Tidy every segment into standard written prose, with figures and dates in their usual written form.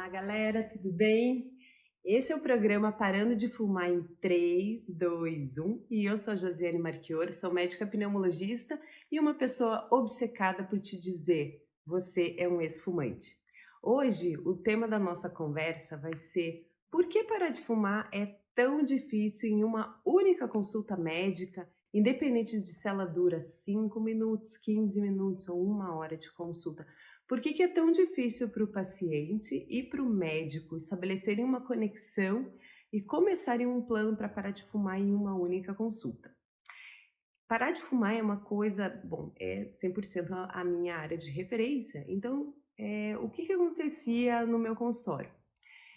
Olá, galera, tudo bem? Esse é o programa Parando de Fumar em 3, 2, 1 e eu sou a Josiane Marchiori, sou médica pneumologista e uma pessoa obcecada por te dizer, você é um ex-fumante. Hoje, o tema da nossa conversa vai ser por que parar de fumar é tão difícil em uma única consulta médica, independente de se ela dura 5 minutos, 15 minutos ou 1 hora de consulta. Por que que é tão difícil para o paciente e para o médico estabelecerem uma conexão e começarem um plano para parar de fumar em uma única consulta? Parar de fumar é uma coisa, bom, é 100% a minha área de referência, então, o que que acontecia no meu consultório?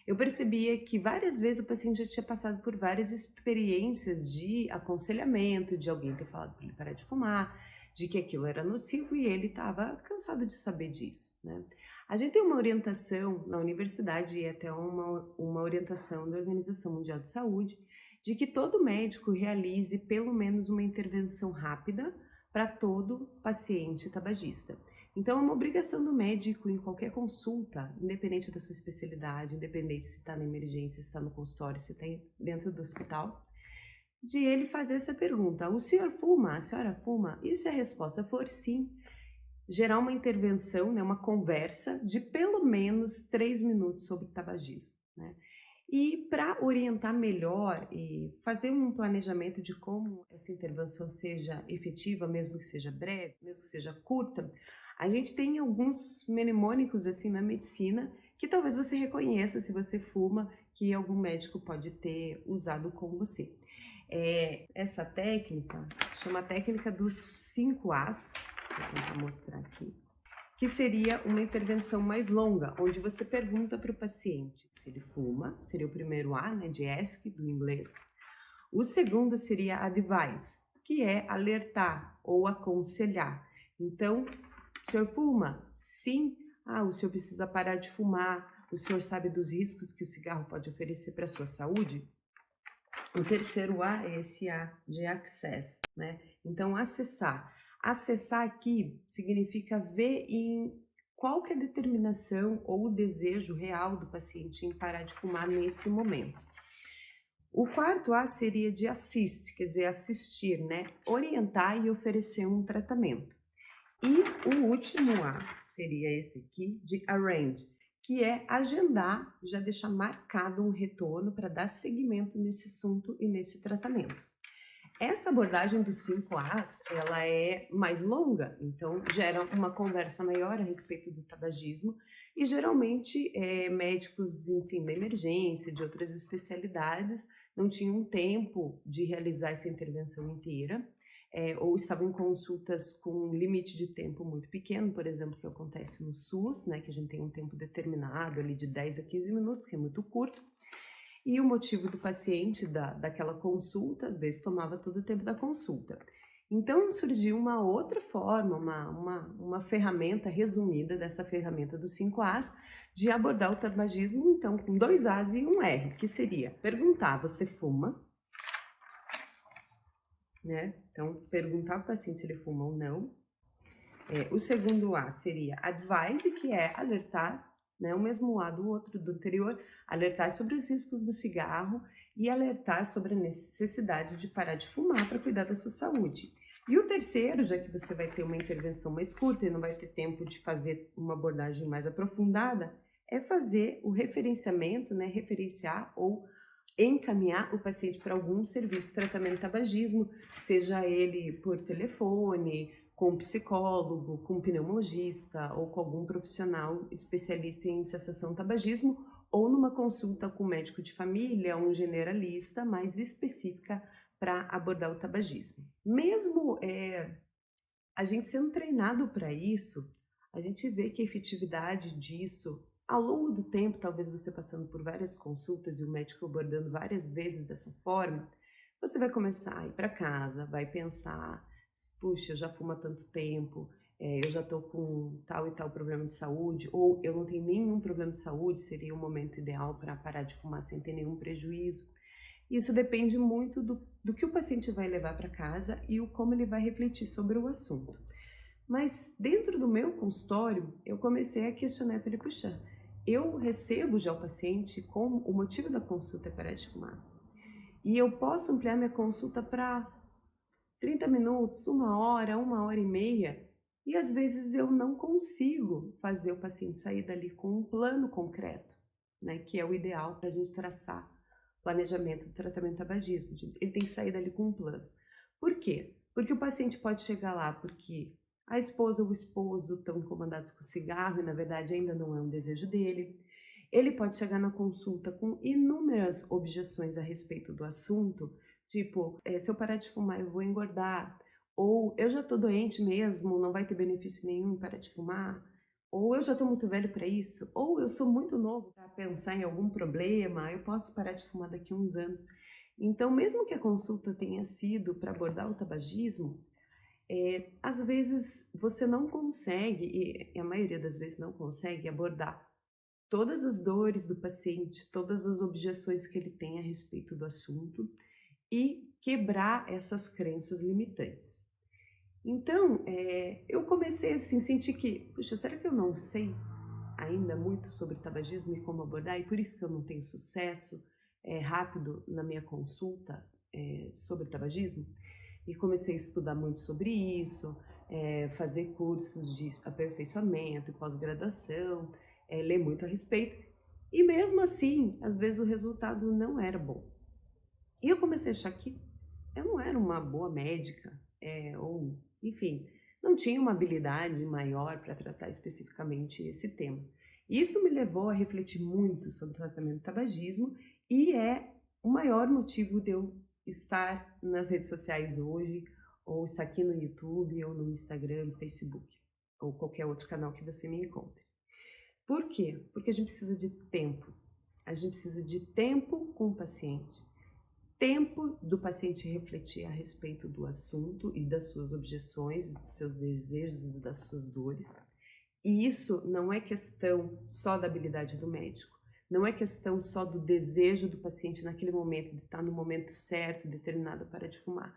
Eu percebia que várias vezes o paciente já tinha passado por várias experiências de aconselhamento, de alguém ter falado para ele parar de fumar, de que aquilo era nocivo e ele estava cansado de saber disso, né? A gente tem uma orientação na universidade e até uma orientação da Organização Mundial de Saúde de que todo médico realize pelo menos uma intervenção rápida para todo paciente tabagista. Então, é uma obrigação do médico em qualquer consulta, independente da sua especialidade, independente se está na emergência, se está no consultório, se está dentro do hospital, de ele fazer essa pergunta: o senhor fuma? A senhora fuma? E se a resposta for sim, gerar uma intervenção, né, uma conversa de pelo menos 3 minutos sobre tabagismo, né? E para orientar melhor e fazer um planejamento de como essa intervenção seja efetiva, mesmo que seja breve, mesmo que seja curta, a gente tem alguns mnemônicos assim na medicina que talvez você reconheça se você fuma, que algum médico pode ter usado com você. Essa técnica chama a técnica dos 5 As, vou tentar mostrar aqui, que seria uma intervenção mais longa, onde você pergunta para o paciente se ele fuma, seria o primeiro A, né, de ask, do inglês. O segundo seria advise, que é alertar ou aconselhar. Então, o senhor fuma? Sim. Ah, o senhor precisa parar de fumar. O senhor sabe dos riscos que o cigarro pode oferecer para a sua saúde? O terceiro A é esse A de access, né? Então, acessar. Acessar aqui significa ver em qual que é a determinação ou o desejo real do paciente em parar de fumar nesse momento. O quarto A seria de assist, quer dizer, assistir, né? Orientar e oferecer um tratamento. E o último A seria esse aqui, de arrange, que é agendar, já deixar marcado um retorno para dar seguimento nesse assunto e nesse tratamento. Essa abordagem dos 5 As, ela é mais longa, então gera uma conversa maior a respeito do tabagismo e geralmente médicos, enfim, da emergência, de outras especialidades, não tinham tempo de realizar essa intervenção inteira, ou estavam em consultas com um limite de tempo muito pequeno, por exemplo, que acontece no SUS, né, que a gente tem um tempo determinado ali de 10 a 15 minutos, que é muito curto, e o motivo do paciente daquela consulta, às vezes, tomava todo o tempo da consulta. Então, surgiu uma outra forma, uma ferramenta resumida dessa ferramenta dos 5 As, de abordar o tabagismo, então, com 2 As e um R, que seria perguntar: você fuma? Né? Então, perguntar para o paciente se ele fuma ou não. O segundo A seria advise, que é alertar, né? O mesmo A do outro, do anterior, alertar sobre os riscos do cigarro e alertar sobre a necessidade de parar de fumar para cuidar da sua saúde. E o terceiro, já que você vai ter uma intervenção mais curta e não vai ter tempo de fazer uma abordagem mais aprofundada, é fazer o referenciamento, né? Referenciar ou encaminhar o paciente para algum serviço de tratamento de tabagismo, seja ele por telefone, com um psicólogo, com um pneumologista ou com algum profissional especialista em cessação do tabagismo, ou numa consulta com um médico de família, um generalista mais específica para abordar o tabagismo. Mesmo a gente sendo treinado para isso, a gente vê que a efetividade disso, ao longo do tempo, talvez você passando por várias consultas e o médico abordando várias vezes dessa forma, você vai começar a ir para casa, vai pensar: puxa, eu já fumo há tanto tempo, eu já estou com tal e tal problema de saúde, ou eu não tenho nenhum problema de saúde, seria o momento ideal para parar de fumar sem ter nenhum prejuízo. Isso depende muito do que o paciente vai levar para casa e como ele vai refletir sobre o assunto. Mas dentro do meu consultório, eu comecei a questionar, falei: puxa, eu recebo já o paciente com o motivo da consulta é parar de fumar. E eu posso ampliar minha consulta para 30 minutos, 1 hora e meia, e às vezes eu não consigo fazer o paciente sair dali com um plano concreto, né, que é o ideal para a gente traçar planejamento do tratamento do tabagismo. Ele tem que sair dali com um plano. Por quê? Porque o paciente pode chegar lá porque a esposa ou o esposo estão incomodados com o cigarro e na verdade ainda não é um desejo dele. Ele pode chegar na consulta com inúmeras objeções a respeito do assunto, tipo, se eu parar de fumar eu vou engordar, ou eu já estou doente mesmo, não vai ter benefício nenhum em parar de fumar, ou eu já estou muito velho para isso, ou eu sou muito novo para pensar em algum problema, eu posso parar de fumar daqui a uns anos. Então, mesmo que a consulta tenha sido para abordar o tabagismo, às vezes você não consegue, e a maioria das vezes não consegue abordar todas as dores do paciente, todas as objeções que ele tem a respeito do assunto e quebrar essas crenças limitantes. Então, eu comecei assim, sentir que, puxa, será que eu não sei ainda muito sobre tabagismo e como abordar? E por isso que eu não tenho sucesso rápido na minha consulta sobre tabagismo? E comecei a estudar muito sobre isso, fazer cursos de aperfeiçoamento e pós-graduação, ler muito a respeito. E mesmo assim, às vezes o resultado não era bom. E eu comecei a achar que eu não era uma boa médica, ou, enfim, não tinha uma habilidade maior para tratar especificamente esse tema. Isso me levou a refletir muito sobre o tratamento do tabagismo e é o maior motivo de eu estar nas redes sociais hoje, ou estar aqui no YouTube, ou no Instagram, no Facebook, ou qualquer outro canal que você me encontre. Por quê? Porque a gente precisa de tempo. A gente precisa de tempo com o paciente. Tempo do paciente refletir a respeito do assunto e das suas objeções, dos seus desejos e das suas dores. E isso não é questão só da habilidade do médico, não é questão só do desejo do paciente naquele momento, de estar no momento certo, determinado para de fumar.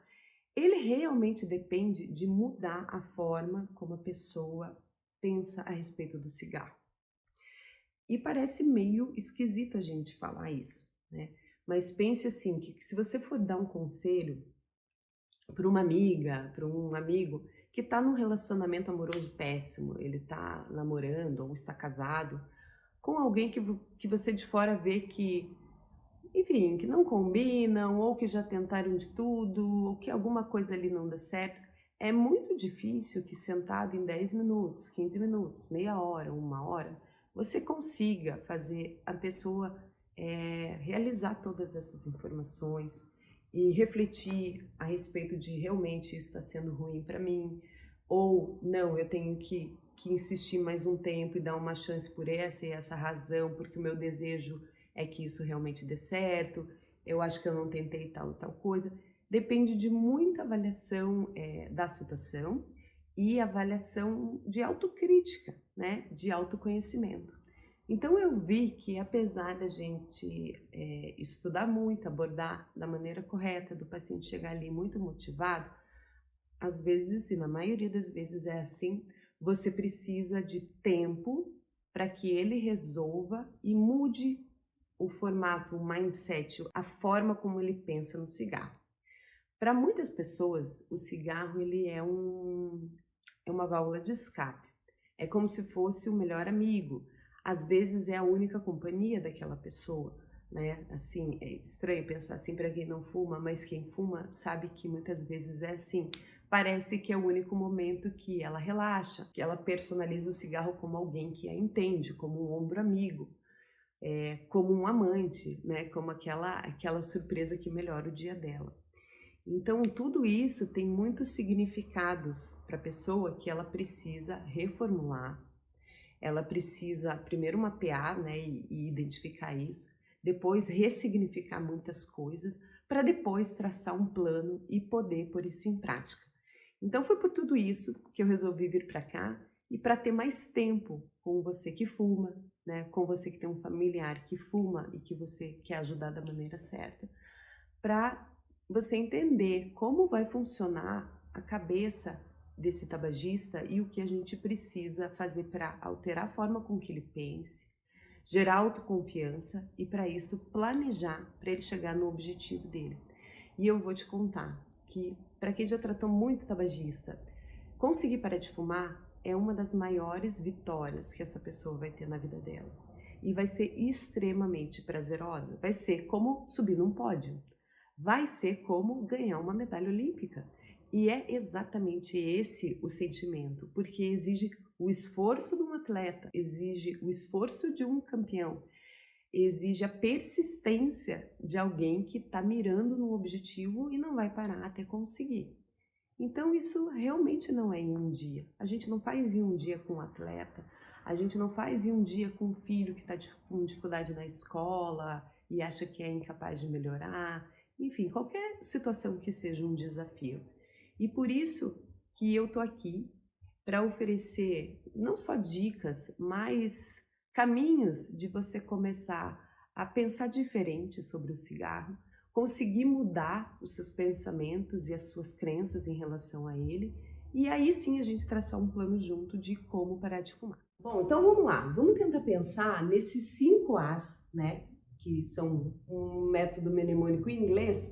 Ele realmente depende de mudar a forma como a pessoa pensa a respeito do cigarro. E parece meio esquisito a gente falar isso, né? Mas pense assim, que se você for dar um conselho para uma amiga, para um amigo que está num relacionamento amoroso péssimo, ele está namorando ou está casado com alguém que você de fora vê que, enfim, que não combinam, ou que já tentaram de tudo, ou que alguma coisa ali não dá certo, é muito difícil que sentado em 10 minutos, 15 minutos, meia hora, 1 hora, você consiga fazer a pessoa realizar todas essas informações e refletir a respeito de realmente isso está sendo ruim para mim, ou não, eu tenho que insistir mais um tempo e dar uma chance por essa e essa razão, porque o meu desejo é que isso realmente dê certo, eu acho que eu não tentei tal e tal coisa. Depende de muita avaliação da situação e avaliação de autocrítica, né, de autoconhecimento. Então eu vi que apesar da gente estudar muito, abordar da maneira correta, do paciente chegar ali muito motivado, às vezes, e na maioria das vezes é assim, você precisa de tempo para que ele resolva e mude o formato, o mindset, a forma como ele pensa no cigarro. Para muitas pessoas, o cigarro ele é uma válvula de escape. É como se fosse o melhor amigo. Às vezes é a única companhia daquela pessoa, né? Assim, é estranho pensar assim para quem não fuma, mas quem fuma sabe que muitas vezes é assim. Parece que é o único momento que ela relaxa, que ela personaliza o cigarro como alguém que a entende, como um ombro amigo, como um amante, né? Como aquela surpresa que melhora o dia dela. Então, tudo isso tem muitos significados para a pessoa que ela precisa reformular. Ela precisa primeiro mapear, né, e identificar isso, depois ressignificar muitas coisas, para depois traçar um plano e poder pôr isso em prática. Então foi por tudo isso que eu resolvi vir para cá e para ter mais tempo com você que fuma, né, com você que tem um familiar que fuma e que você quer ajudar da maneira certa, para você entender como vai funcionar a cabeça desse tabagista e o que a gente precisa fazer para alterar a forma com que ele pense, gerar autoconfiança e, para isso, planejar para ele chegar no objetivo dele. E eu vou te contar que, para quem já tratou muito tabagista, conseguir parar de fumar é uma das maiores vitórias que essa pessoa vai ter na vida dela. E vai ser extremamente prazerosa. Vai ser como subir num pódio. Vai ser como ganhar uma medalha olímpica. E é exatamente esse o sentimento, porque exige o esforço de um atleta, exige o esforço de um campeão, exige a persistência de alguém que está mirando no objetivo e não vai parar até conseguir. Então isso realmente não é em um dia. A gente não faz em um dia com um atleta, a gente não faz em um dia com um filho que está com dificuldade na escola e acha que é incapaz de melhorar. Enfim, qualquer situação que seja um desafio. E por isso que eu tô aqui para oferecer não só dicas, mas caminhos de você começar a pensar diferente sobre o cigarro, conseguir mudar os seus pensamentos e as suas crenças em relação a ele, e aí sim a gente traçar um plano junto de como parar de fumar. Bom, então vamos lá, vamos tentar pensar nesses 5 As, né, que são um método mnemônico em inglês,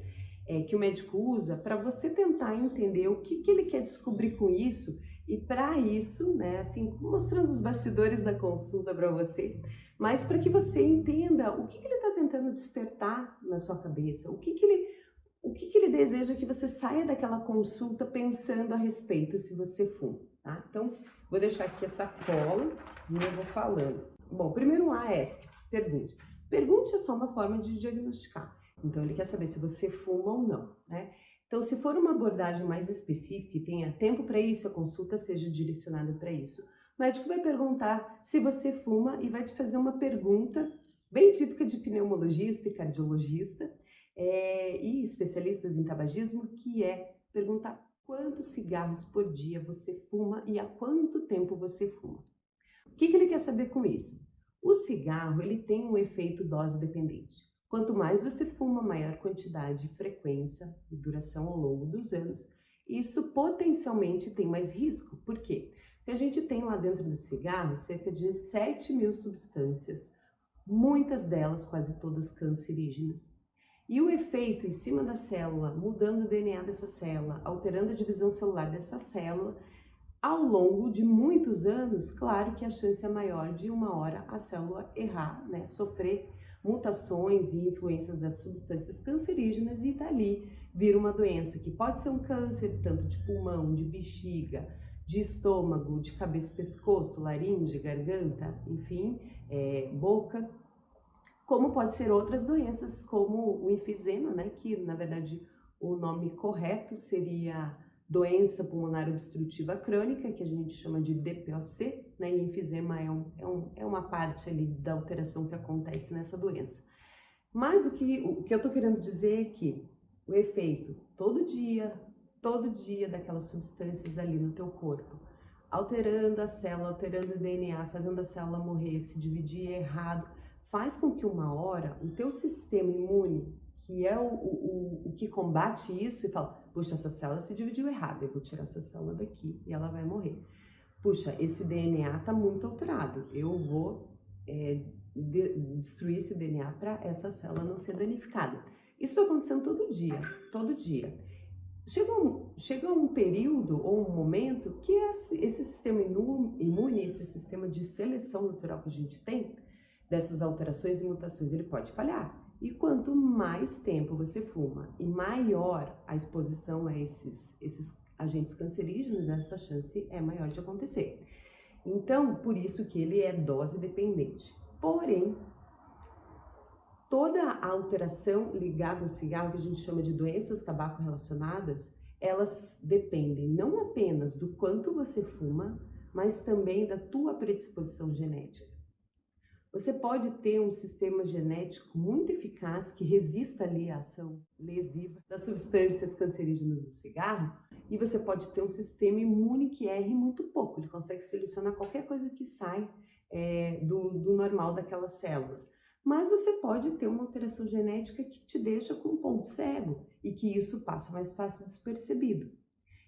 que o médico usa para você tentar entender o que ele quer descobrir com isso e para isso, né, assim, mostrando os bastidores da consulta para você, mas para que você entenda o que ele está tentando despertar na sua cabeça, o que ele deseja que você saia daquela consulta pensando a respeito se você fuma, tá? Então, vou deixar aqui essa cola e eu vou falando. Bom, primeiro A, ask, pergunte. Pergunte é só uma forma de diagnosticar. Então, ele quer saber se você fuma ou não, né? Então, se for uma abordagem mais específica e tenha tempo para isso, a consulta seja direcionada para isso. O médico vai perguntar se você fuma e vai te fazer uma pergunta bem típica de pneumologista e cardiologista e especialistas em tabagismo, que é perguntar quantos cigarros por dia você fuma e há quanto tempo você fuma. O que ele quer saber com isso? O cigarro, ele tem um efeito dose dependente. Quanto mais você fuma, maior quantidade e frequência e duração ao longo dos anos, isso potencialmente tem mais risco. Por quê? Porque a gente tem lá dentro do cigarro cerca de 7.000 substâncias, muitas delas quase todas cancerígenas. E o efeito em cima da célula, mudando o DNA dessa célula, alterando a divisão celular dessa célula, ao longo de muitos anos, claro que a chance é maior de uma hora a célula errar, né, sofrer mutações e influências das substâncias cancerígenas e dali vir uma doença que pode ser um câncer, tanto de pulmão, de bexiga, de estômago, de cabeça, pescoço, laringe, garganta, enfim, boca, como pode ser outras doenças como o enfisema, né, que na verdade o nome correto seria doença pulmonar obstrutiva crônica, que a gente chama de DPOC, né? E enfisema é uma parte ali da alteração que acontece nessa doença. Mas o que eu estou querendo dizer é que o efeito todo dia daquelas substâncias ali no teu corpo, alterando a célula, alterando o DNA, fazendo a célula morrer, se dividir errado, faz com que uma hora o teu sistema imune, que é o que combate isso, e fala, puxa, essa célula se dividiu errado, eu vou tirar essa célula daqui e ela vai morrer. Puxa, esse DNA está muito alterado, eu vou destruir esse DNA para essa célula não ser danificada. Isso vai acontecendo todo dia, todo dia. Chega um período ou um momento que esse sistema imune, esse sistema de seleção natural que a gente tem, dessas alterações e mutações, ele pode falhar. E quanto mais tempo você fuma e maior a exposição a esses agentes cancerígenos, essa chance é maior de acontecer. Então, por isso que ele é dose dependente. Porém, toda a alteração ligada ao cigarro, que a gente chama de doenças tabaco relacionadas, elas dependem não apenas do quanto você fuma, mas também da tua predisposição genética. Você pode ter um sistema genético muito eficaz que resista ali à ação lesiva das substâncias cancerígenas do cigarro, e você pode ter um sistema imune que erre muito pouco, ele consegue selecionar qualquer coisa que sai do normal daquelas células. Mas você pode ter uma alteração genética que te deixa com um ponto cego e que isso passa mais fácil despercebido.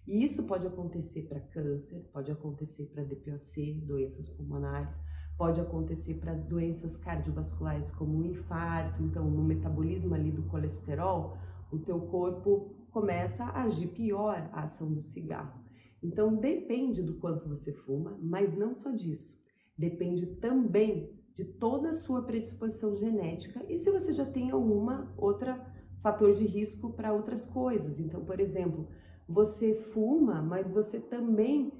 E isso pode acontecer para câncer, pode acontecer para DPOC, doenças pulmonares, pode acontecer para doenças cardiovasculares como o infarto. Então, no metabolismo ali do colesterol, o teu corpo começa a agir pior a ação do cigarro. Então, depende do quanto você fuma, mas não só disso. Depende também de toda a sua predisposição genética e se você já tem alguma outra fator de risco para outras coisas. Então, por exemplo, você fuma, mas você também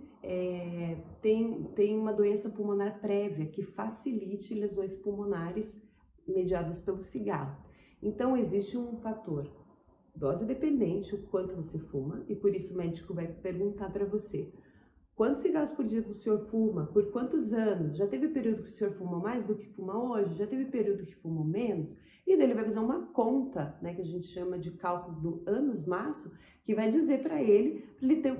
tem uma doença pulmonar prévia que facilite lesões pulmonares mediadas pelo cigarro. Então, existe um fator dose dependente, o quanto você fuma, e por isso o médico vai perguntar para você: quantos cigarros por dia o senhor fuma? Por quantos anos? Já teve período que o senhor fumou mais do que fuma hoje? Já teve período que fumou menos? E daí ele vai fazer uma conta, né, que a gente chama de cálculo do anos-maço, que vai dizer para ele,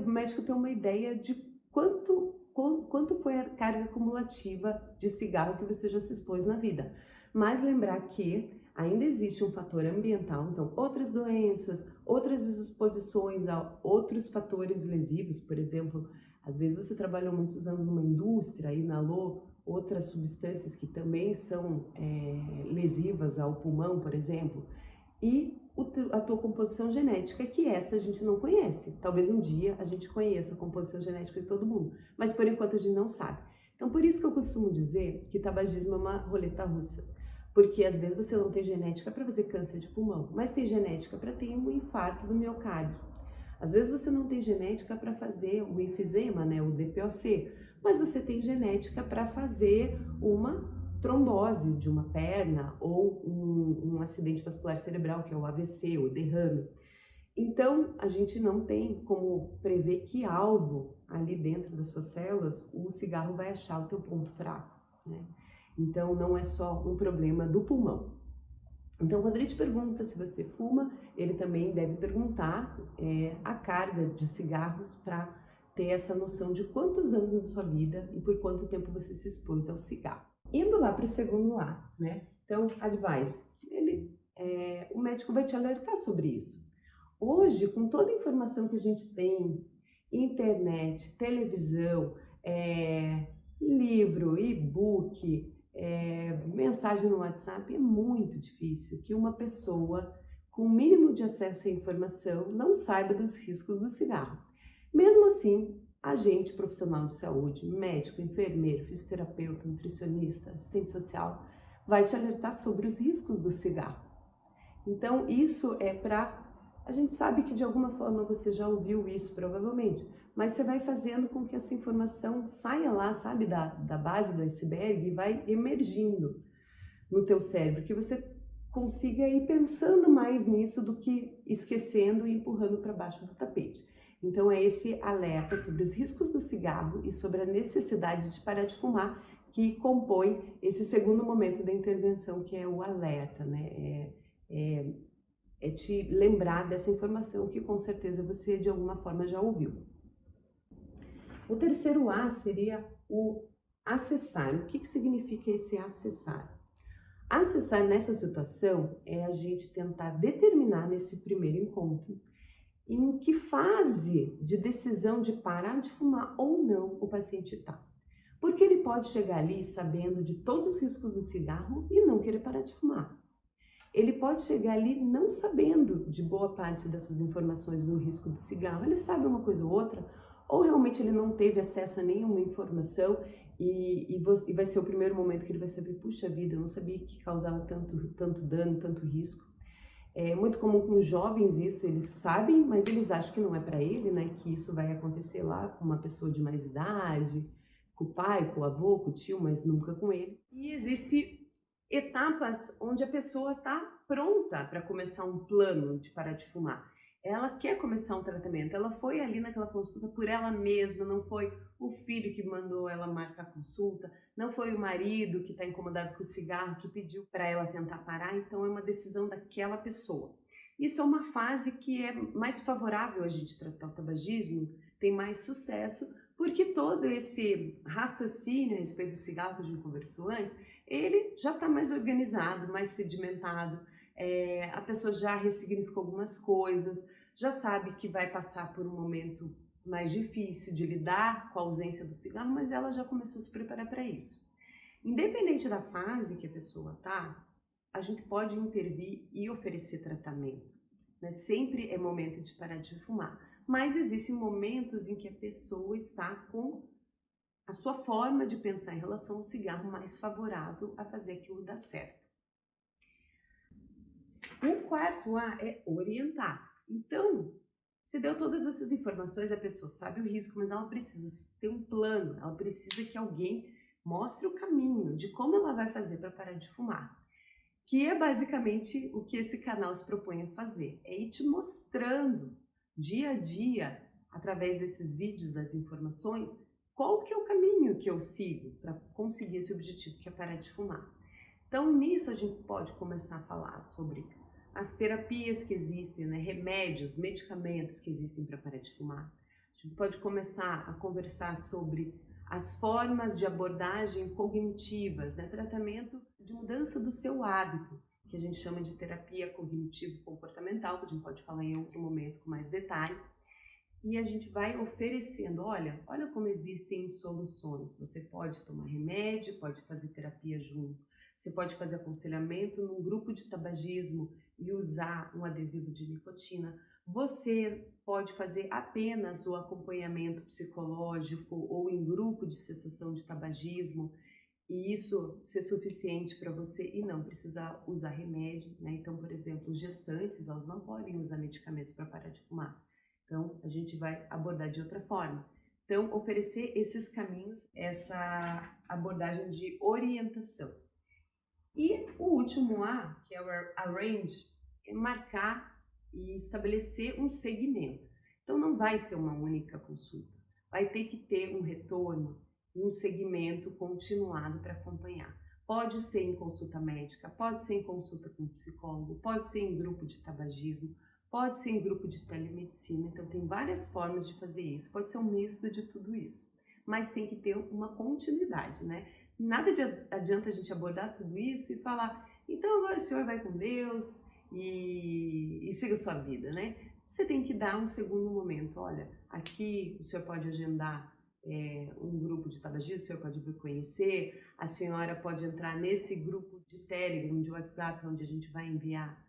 o médico ter uma ideia de quanto foi a carga acumulativa de cigarro que você já se expôs na vida. Mas lembrar que ainda existe um fator ambiental, então outras doenças, outras exposições a outros fatores lesivos, por exemplo, às vezes você trabalhou muitos anos numa indústria e inalou outras substâncias que também são lesivas ao pulmão, por exemplo, e a tua composição genética, que essa a gente não conhece. Talvez um dia a gente conheça a composição genética de todo mundo, mas por enquanto a gente não sabe. Então, por isso que eu costumo dizer que tabagismo é uma roleta russa, porque às vezes você não tem genética para fazer câncer de pulmão, mas tem genética para ter um infarto do miocárdio. Às vezes você não tem genética para fazer o enfisema, né, o DPOC, mas você tem genética para fazer uma trombose de uma perna ou um acidente vascular cerebral, que é o AVC, o derrame. Então, a gente não tem como prever que alvo ali dentro das suas células o cigarro vai achar o teu ponto fraco, né? Então, não é só um problema do pulmão. Então, quando ele te pergunta se você fuma, ele também deve perguntar a carga de cigarros para ter essa noção de quantos anos da sua vida e por quanto tempo você se expôs ao cigarro. Indo lá para o segundo A, né? Então, advice, o médico vai te alertar sobre isso. Hoje, com toda a informação que a gente tem, internet, televisão, livro, e-book, mensagem no WhatsApp, é muito difícil que uma pessoa com o mínimo de acesso à informação não saiba dos riscos do cigarro. Mesmo assim, a gente, profissional de saúde, médico, enfermeiro, fisioterapeuta, nutricionista, assistente social, vai te alertar sobre os riscos do cigarro. Então, isso é para... A gente sabe que de alguma forma você já ouviu isso, provavelmente, mas você vai fazendo com que essa informação saia lá, sabe, da base do iceberg e vai emergindo no teu cérebro, que você consiga ir pensando mais nisso do que esquecendo e empurrando para baixo do tapete. Então é esse alerta sobre os riscos do cigarro e sobre a necessidade de parar de fumar que compõe esse segundo momento da intervenção, que é o alerta, né? É te lembrar dessa informação que com certeza você de alguma forma já ouviu. O terceiro A seria o acessar. O que significa esse acessar? Acessar nessa situação é a gente tentar determinar nesse primeiro encontro em que fase de decisão de parar de fumar ou não o paciente está. Porque ele pode chegar ali sabendo de todos os riscos do cigarro e não querer parar de fumar. Ele pode chegar ali não sabendo de boa parte dessas informações do risco do cigarro, ele sabe uma coisa ou outra, ou realmente ele não teve acesso a nenhuma informação e vai ser o primeiro momento que ele vai saber, puxa vida, eu não sabia que causava tanto dano, tanto risco. É muito comum com jovens isso, eles sabem, mas eles acham que não é para ele, né? Que isso vai acontecer lá com uma pessoa de mais idade, com o pai, com o avô, com o tio, mas nunca com ele. E existe etapas onde a pessoa está pronta para começar um plano de parar de fumar. Ela quer começar um tratamento, ela foi ali naquela consulta por ela mesma, não foi o filho que mandou ela marcar a consulta, não foi o marido que está incomodado com o cigarro que pediu para ela tentar parar, então é uma decisão daquela pessoa. Isso é uma fase que é mais favorável a gente tratar o tabagismo, tem mais sucesso, porque todo esse raciocínio a respeito do cigarro que a gente conversou antes, ele já está mais organizado, mais sedimentado, a pessoa já ressignificou algumas coisas, já sabe que vai passar por um momento mais difícil de lidar com a ausência do cigarro, mas ela já começou a se preparar para isso. Independente da fase que a pessoa tá, a gente pode intervir e oferecer tratamento, né? Sempre é momento de parar de fumar, mas existem momentos em que a pessoa está com a sua forma de pensar em relação ao cigarro mais favorável a fazer aquilo dar certo. O quarto A é orientar. Então, você deu todas essas informações, a pessoa sabe o risco, mas ela precisa ter um plano, ela precisa que alguém mostre o caminho de como ela vai fazer para parar de fumar. Que é basicamente o que esse canal se propõe a fazer, é ir te mostrando dia a dia, através desses vídeos, das informações, qual que é o caminho que eu sigo para conseguir esse objetivo, que é parar de fumar. Então, nisso a gente pode começar a falar sobre as terapias que existem, né? Remédios, medicamentos que existem para parar de fumar. A gente pode começar a conversar sobre as formas de abordagem cognitivas, né? Tratamento de mudança do seu hábito, que a gente chama de terapia cognitivo-comportamental, que a gente pode falar em outro momento com mais detalhe. E a gente vai oferecendo, olha como existem soluções. Você pode tomar remédio, pode fazer terapia junto. Você pode fazer aconselhamento num grupo de tabagismo e usar um adesivo de nicotina. Você pode fazer apenas o acompanhamento psicológico ou em grupo de cessação de tabagismo e isso ser suficiente para você e não precisar usar remédio, né? Então, por exemplo, gestantes, elas não podem usar medicamentos para parar de fumar. Então, a gente vai abordar de outra forma. Então, oferecer esses caminhos, essa abordagem de orientação. E o último A, que é o arrange, é marcar e estabelecer um segmento. Então não vai ser uma única consulta, vai ter que ter um retorno, um segmento continuado para acompanhar. Pode ser em consulta médica, pode ser em consulta com psicólogo, pode ser em grupo de tabagismo, pode ser em grupo de telemedicina, então tem várias formas de fazer isso, pode ser um misto de tudo isso, mas tem que ter uma continuidade, né? Nada adianta a gente abordar tudo isso e falar, então agora o senhor vai com Deus e siga a sua vida, né? Você tem que dar um segundo momento, olha, aqui o senhor pode agendar um grupo de tabagismo, o senhor pode vir conhecer, a senhora pode entrar nesse grupo de Telegram, de WhatsApp, onde a gente vai enviar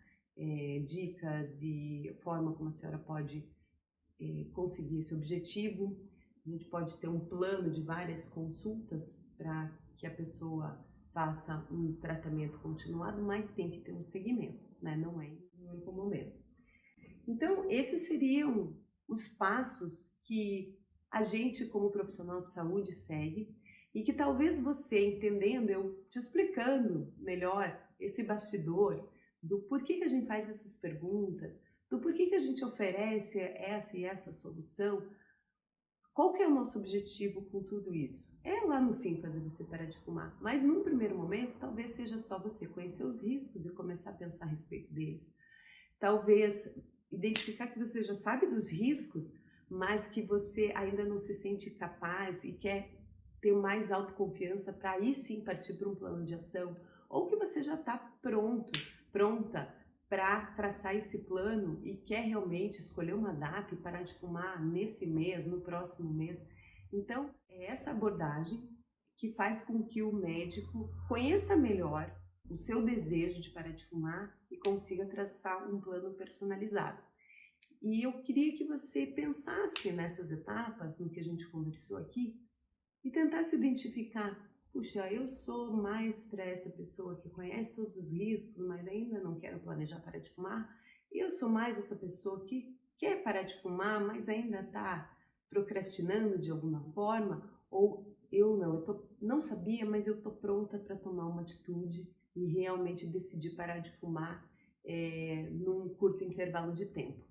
dicas e forma como a senhora pode conseguir esse objetivo. A gente pode ter um plano de várias consultas para que a pessoa faça um tratamento continuado, mas tem que ter um segmento, né? Não é em um único momento. Então, esses seriam os passos que a gente, como profissional de saúde, segue e que talvez você, entendendo, eu te explicando melhor esse bastidor do porquê que a gente faz essas perguntas, do porquê que a gente oferece essa e essa solução. Qual que é o nosso objetivo com tudo isso? É lá no fim fazer você parar de fumar, mas num primeiro momento talvez seja só você conhecer os riscos e começar a pensar a respeito deles. Talvez identificar que você já sabe dos riscos, mas que você ainda não se sente capaz e quer ter mais autoconfiança para aí sim partir para um plano de ação, ou que você já está pronta para traçar esse plano e quer realmente escolher uma data e parar de fumar nesse mês, no próximo mês. Então, é essa abordagem que faz com que o médico conheça melhor o seu desejo de parar de fumar e consiga traçar um plano personalizado. E eu queria que você pensasse nessas etapas, no que a gente conversou aqui, e tentasse identificar, puxa, eu sou mais para essa pessoa que conhece todos os riscos, mas ainda não quero planejar parar de fumar. Eu sou mais essa pessoa que quer parar de fumar, mas ainda está procrastinando de alguma forma. Ou eu não sabia, mas eu estou pronta para tomar uma atitude e realmente decidir parar de fumar num curto intervalo de tempo.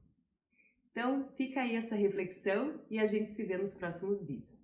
Então, fica aí essa reflexão e a gente se vê nos próximos vídeos.